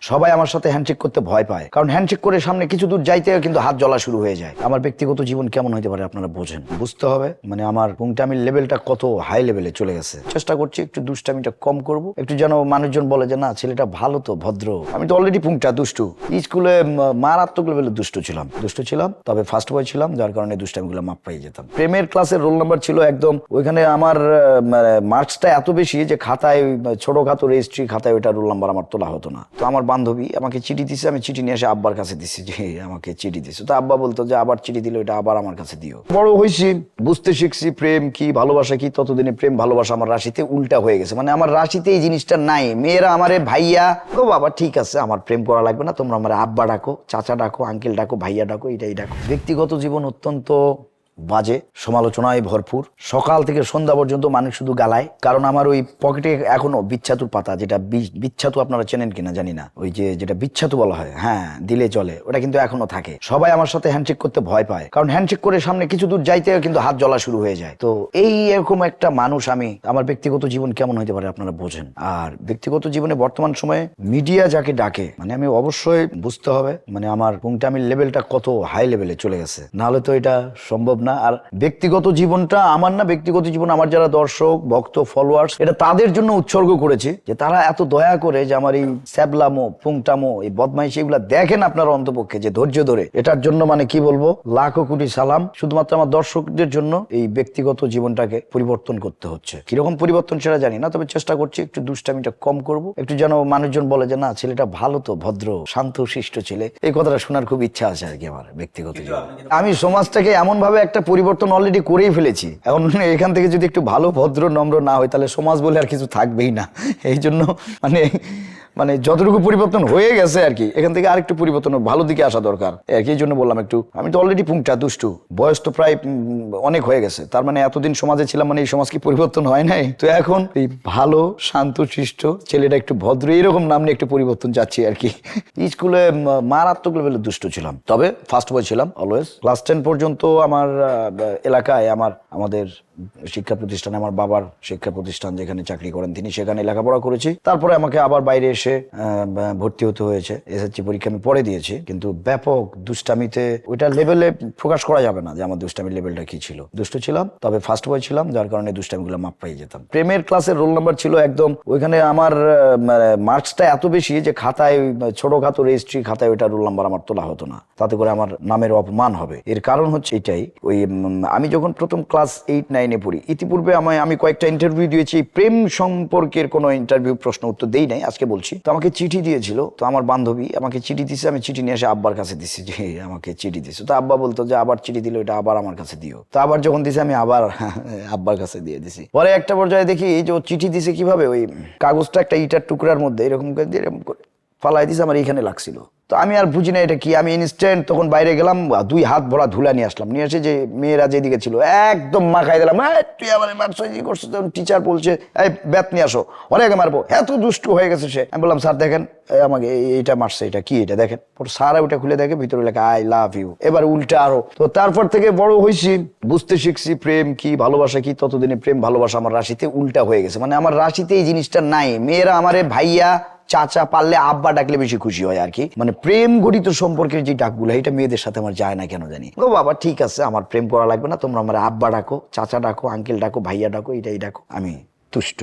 সবাই আমার সাথে হ্যান্ডশেক করতে ভয় পায়, কারণ হ্যান্ডশেক করে সামনে কিছু দূর যাইতে কিন্তু হাত জ্বলা শুরু হয়ে যায়। আমার ব্যক্তিগত জীবন কেমন হতে পারে আপনারা বোঝেন, বুঝতে হবে। মানে আমার পুংটামির লেভেলটা কত হাই লেভেলে চলে গেছে। চেষ্টা করছি একটু দুষ্টামিটা কম করব, একটু যেন মানুষজন বলে যে না ছেলেটা ভালো, তো ভদ্র। আমি তো অলরেডি পুংটা দুষ্টু, স্কুলে মারাত্মক লেভেলে দুষ্টু ছিলাম, তবে ফার্স্ট বয় ছিলাম, যার কারণে দুষ্টামিগুলো মাপ পাই যেতাম। প্রেমের ক্লাসের রোল নাম্বার ছিল একদম, ওইখানে আমার মার্কসটা এত বেশি যে খাতায় ছোটখাটো রেজিস্ট্রি খাতায় ওইটা রোল নাম্বার আমার তোলা হতো না। তো আমার বান্ধবী আমাকে চিঠি দিছে, আমি চিঠি নিয়ে এসে আব্বার কাছে দিছি যে আমাকে চিঠি দিছে। তো আব্বা বলতো যে আবার চিঠি দিলে ওইটা আবার আমার কাছে দিও। বড় হয়েছি, বুঝতে শিখছি প্রেম কি ভালোবাসা কি। ততদিনে প্রেম ভালোবাসা আমার রাশিতে উল্টা হয়ে গেছে, মানে আমার রাশিতে এই জিনিসটা নাই। মেয়েরা আমারে ভাইয়া, ও বাবা ঠিক আছে আমার প্রেম করা লাগবে না, তোমরা আমার আব্বা ডাকো, চাচা ডাকো, আঙ্কেল ডাকো, ভাইয়া ডাকো, এটাই ডাকো। ব্যক্তিগত জীবন অত্যন্ত বাজে, সমালোচনায় ভরপুর। সকাল থেকে সন্ধ্যা পর্যন্ত মানুষ শুধু গালায়, কারণ আমার ওই পকেটে এখনো বিচ্ছাতুর পাতা, যেটা বিচ্ছাতু আপনারা চেনেন কিনা জানি না, ওই যে যেটা বিচ্ছাতু বলা হয়, হ্যাঁ দিলে চলে, ওটা কিন্তু এখনো থাকে। সবাই আমার সাথে হ্যান্ডশেক করতে ভয় পায়, কারণ হ্যান্ডশেক করে সামনে কিছু দূর যাইতে কিন্তু হাত জ্বলা শুরু হয়ে যায়। তো এই এরকম একটা মানুষ আমি। আমার ব্যক্তিগত জীবন কেমন হতে পারে আপনারা বোঝেন। আর ব্যক্তিগত জীবনে বর্তমান সময়ে মিডিয়া যাকে ডাকে, মানে আমি অবশ্যই বুঝতে হবে, মানে আমার পুংটামির লেভেলটা কত হাই লেভেলে চলে গেছে, নাহলে তো এটা সম্ভব না। আর ব্যক্তিগত জীবনটা আমার না, ব্যক্তিগত জীবন আমার যারা দর্শক ভক্ত ফলোয়ার্স, এটা তাদের জন্য উৎসর্গ করেছি, যে তারা এত দয়া করে যে আমার এই স্যাবলামো পুংটামো এই বদমাইশি এগুলা দেখেন আপনারা অন্তপক্ষে, যে ধৈর্য ধরে। এটার জন্য মানে কি বলবো, লাখো কোটি সালাম। শুধুমাত্র আমার দর্শকদের জন্য এই ব্যক্তিগত জীবনটাকে পরিবর্তন করতে হচ্ছে। কিরকম পরিবর্তন সেটা জানি না, তবে চেষ্টা করছি একটু দুষ্টামিটা কম করব, একটু যেন মানুষজন বলে যে না ছেলেটা ভালো, তো ভদ্র শান্ত শিষ্ট ছেলে। এই কথাটা শোনার খুব ইচ্ছা আছে আর কি আমার ব্যক্তিগত জীবন। আমি সমাজটাকে এমন ভাবে একটা পরিবর্তন অলরেডি করেই ফেলেছি। এখন এখান থেকে যদি একটু ভালো ভদ্র নম্র না হয়, তাহলে সমাজ বলে আর কিছু থাকবেই না। এই জন্য মানে যতটুকু পরিবর্তন হয়ে গেছে আর কি, এখান থেকে আরেকটু পরিবর্তন ভালো দিকে আসা দরকার আর কি। এই জন্য বললাম একটু, আমি তো অলরেডি পুংটা দুষ্টু, বয়স তো প্রায় অনেক হয়ে গেছে। তার মানে এতদিন সমাজে ছিলাম, মানে এই সমাজ কি পরিবর্তন হয় নাই? তো এখন এই ভালো শান্ত শিষ্ট ছেলেটা একটু ভদ্র, এইরকম নাম নিয়ে একটু পরিবর্তন চাচ্ছি আর কি। স্কুলে মারাত্মক লেভেলে দুষ্টু ছিলাম, তবে ফার্স্ট বয় ছিলাম অলওয়েজ। ক্লাস 10 পর্যন্ত আমার এলাকায় আমাদের শিক্ষা প্রতিষ্ঠানে, আমার বাবার শিক্ষা প্রতিষ্ঠান যেখানে চাকরি করেন তিনি, সেখানে লেখাপড়া করেছি। তারপরে আমাকে আবার বাইরে এসে ভর্তি হতে হয়েছে। এসএসসি পরীক্ষা আমি পরে দিয়েছি, কিন্তু ব্যাপক দুষ্টামিতে ওইটা লেভেলে প্রকাশ করা যাবে না যে আমার দুষ্টামির লেভেলটা কি ছিল। দুষ্টু ছিলাম, তবে ফার্স্ট বয় ছিলাম, যার কারণে দুষ্টামিগুলো মাপ পাই যেতাম। প্রেমের ক্লাসের রোল নাম্বার ছিল একদম, ওইখানে আমার মার্কসটা এত বেশি যে খাতায় ছোটখাটো রেজিস্ট্রি খাতায় ওইটা রোল নাম্বার আমার তোলা হতো না, তাতে করে আমার নামের অপমান হবে। এর কারণ হচ্ছে এটাই, ওই আমি যখন প্রথম ক্লাস 8-9-এ পড়ি, ইতিপূর্বে আমি কয়েকটা ইন্টারভিউ দিয়েছি, প্রেম সম্পর্কের কোনো ইন্টারভিউ প্রশ্ন উত্তর দেই নাই, আজকে বলছি। তো আমাকে চিঠি দিয়েছিল, তো আমার বান্ধবী আমাকে চিঠি দিছে, আমি চিঠি নিয়ে এসে আব্বার কাছে দিছি যে আমাকে চিঠি দিছে। তো আব্বা বলতো যে আবার চিঠি দিলে ওইটা আবার আমার কাছে দিও। তো আবার যখন দিছে আমি আবার আব্বার কাছে দিয়ে দিছি। পরে একটা পর্যায়ে দেখি যে ও চিঠি দিছে কিভাবে, ওই কাগজটা একটা ইটার টুকরার মধ্যে এরকম করে ফালাই দিছে, আমার এইখানে লাগছিল। তো আমি আর বুঝি না এটা কি, আমি ইনস্ট্যান্ট তখন বাইরে গেলাম, 2 হাত ভরা ধুলা নিয়ে আসলাম, নিয়ে এসে যে মেয়েরা যেদিকে ছিল একদম মাখাই দিলাম। তুই আমার মারছো, কি করছো? তখন টিচার বলছে এই ব্যাট নিয়ে আসো, অনেকে মারবো। এত দুষ্টু হয়ে গেছে সে। আমি বললাম স্যার দেখেন আমাকে এইটা মারছে, এটা কি, এটা দেখেন। স্যার ওইটা খুলে দেখে, ভিতরে লেখা আই লাভ ইউ। এবার উল্টা আরো। তো তারপর থেকে বড় হয়েছি, বুঝতে শিখছি প্রেম কি ভালোবাসা কি। ততদিনে প্রেম ভালোবাসা আমার রাশিতে উল্টা হয়ে গেছে, মানে আমার রাশিতে এই জিনিসটা নাই। মেয়েরা আমারে ভাইয়া চাচা, পারলে আব্বা ডাকলে বেশি খুশি হয় আর কি। মানে প্রেম গঠিত সম্পর্কের যে ডাকগুলো, এটা মেয়েদের সাথে আমার যায় না কেন জানি। ও বাবা ঠিক আছে আমার প্রেম করা লাগবে না, তোমরা আমার আব্বা ডাকো, চাচা ডাকো, আঙ্কেল ডাকো, ভাইয়া ডাকো, এটাই ডাকো, আমি তুষ্ট।